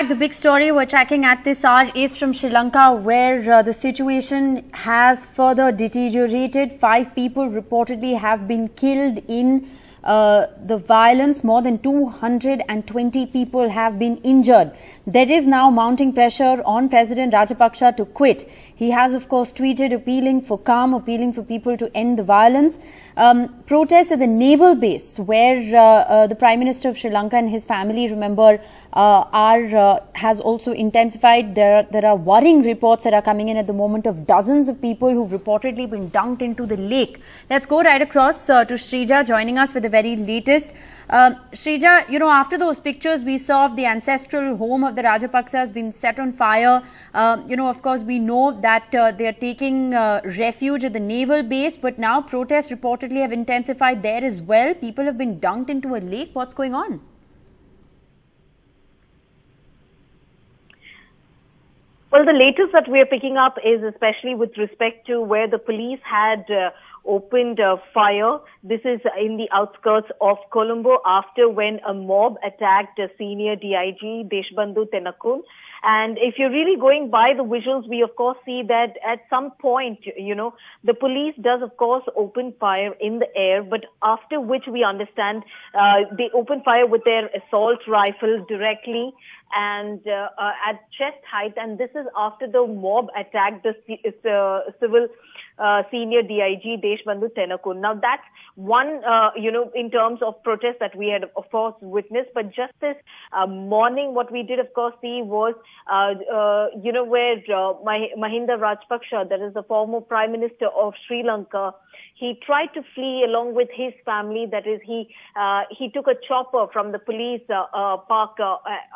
fact, the big story we're tracking at this hour is from Sri Lanka, where the situation has further deteriorated. 5 people reportedly have been killed in the violence. More than 220 people have been injured. There is now mounting pressure on President Rajapaksa to quit. He has, of course, tweeted appealing for calm, appealing for people to end the violence. Protests at the naval base, where the Prime Minister of Sri Lanka and his family, remember, has also intensified. There are worrying reports that are coming in at the moment of dozens of people who've reportedly been dunked into the lake. Let's go right across to Shrija, joining us with the very latest. Shrija, you know, after those pictures we saw of the ancestral home of the Rajapaksas being set on fire, of course, we know that they are taking refuge at the naval base, but now protests reportedly have intensified there as well. People have been dunked into a lake. What's going on? Well, the latest that we are picking up is especially with respect to where the police had opened fire. This is in the outskirts of Colombo after when a mob attacked a senior DIG, Deshbandhu Tenakun. And if you're really going by the visuals, we of course see that at some point, the police does of course open fire in the air, but after which we understand they open fire with their assault rifle directly and at chest height. And this is after the mob attacked the civil senior DIG Deshbandhu Tenakun. Now that's one, in terms of protest that we had of course witnessed, but just this morning what we did of course see was, where Mahinda Rajapaksa, that is the former Prime Minister of Sri Lanka, he tried to flee along with his family. That is, he took a chopper from the police park,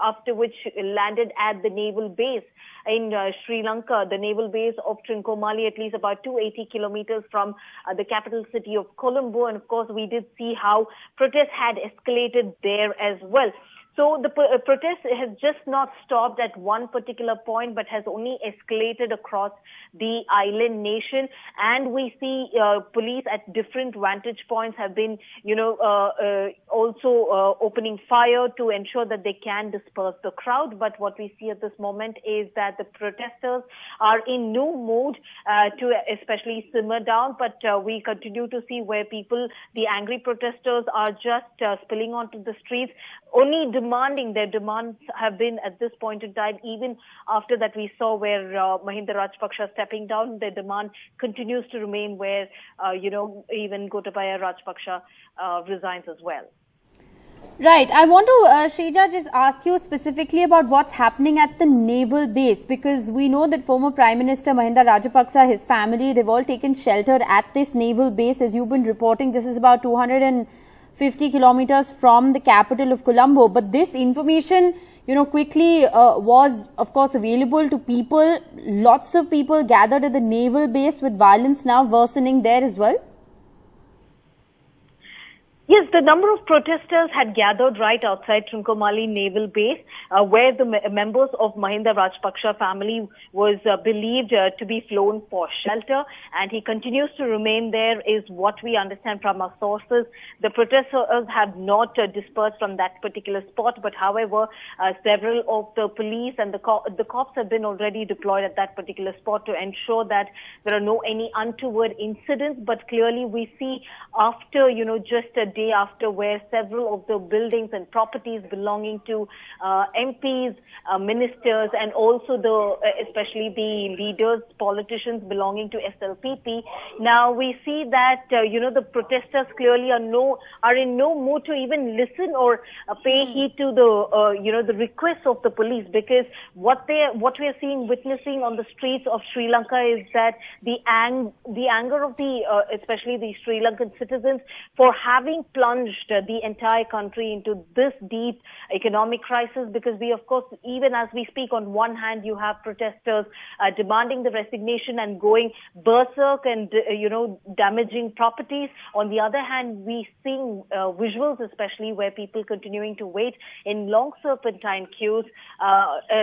after which landed at the naval base in Sri Lanka, the naval base of Trincomalee, at least about 280 kilometers from the capital city of Colombo. And of course, we did see how protests had escalated there as well. So the protest has just not stopped at one particular point, but has only escalated across the island nation. And we see police at different vantage points have been, also opening fire to ensure that they can disperse the crowd. But what we see at this moment is that the protesters are in no mood to especially simmer down. But we continue to see where the angry protesters are just spilling onto the streets, only demanding. Their demands have been at this point in time, even after that we saw where Mahinda Rajapaksa stepping down, their demand continues to remain where, even Gotabaya Rajapaksa resigns as well. Right. I want to, Shrija, just ask you specifically about what's happening at the naval base, because we know that former Prime Minister Mahinda Rajapaksa, his family, they've all taken shelter at this naval base. As you've been reporting, this is about 250 kilometers from the capital of Colombo. But this information, quickly was, of course, available to people. Lots of people gathered at the naval base, with violence now worsening there as well. Yes, the number of protesters had gathered right outside Trincomalee Naval Base, where the members of Mahinda Rajapaksa family was believed to be flown for shelter, and he continues to remain there, is what we understand from our sources. The protesters have not dispersed from that particular spot, but however, several of the police and the cops have been already deployed at that particular spot to ensure that there are no any untoward incidents. But clearly we see after, just a day after, where several of the buildings and properties belonging to MPs, ministers, and also especially the leaders, politicians belonging to SLPP. Now we see that the protesters clearly are in no mood to even listen or pay heed to the requests of the police, because what we are witnessing on the streets of Sri Lanka is that the anger of especially the Sri Lankan citizens for having plunged the entire country into this deep economic crisis, because we, of course, even as we speak, on one hand, you have protesters demanding the resignation and going berserk and, damaging properties. On the other hand, we seeing visuals, especially where people continuing to wait in long serpentine queues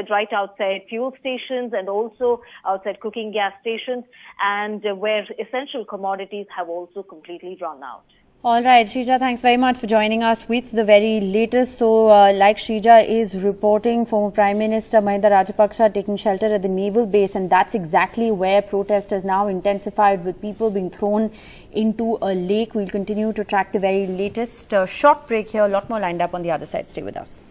right outside fuel stations and also outside cooking gas stations, and where essential commodities have also completely run out. All right, Shrija, thanks very much for joining us with the very latest. So, like Shrija is reporting, former Prime Minister Mahinda Rajapaksa taking shelter at the naval base, and that's exactly where protest has now intensified, with people being thrown into a lake. We'll continue to track the very latest. Short break here, a lot more lined up on the other side. Stay with us.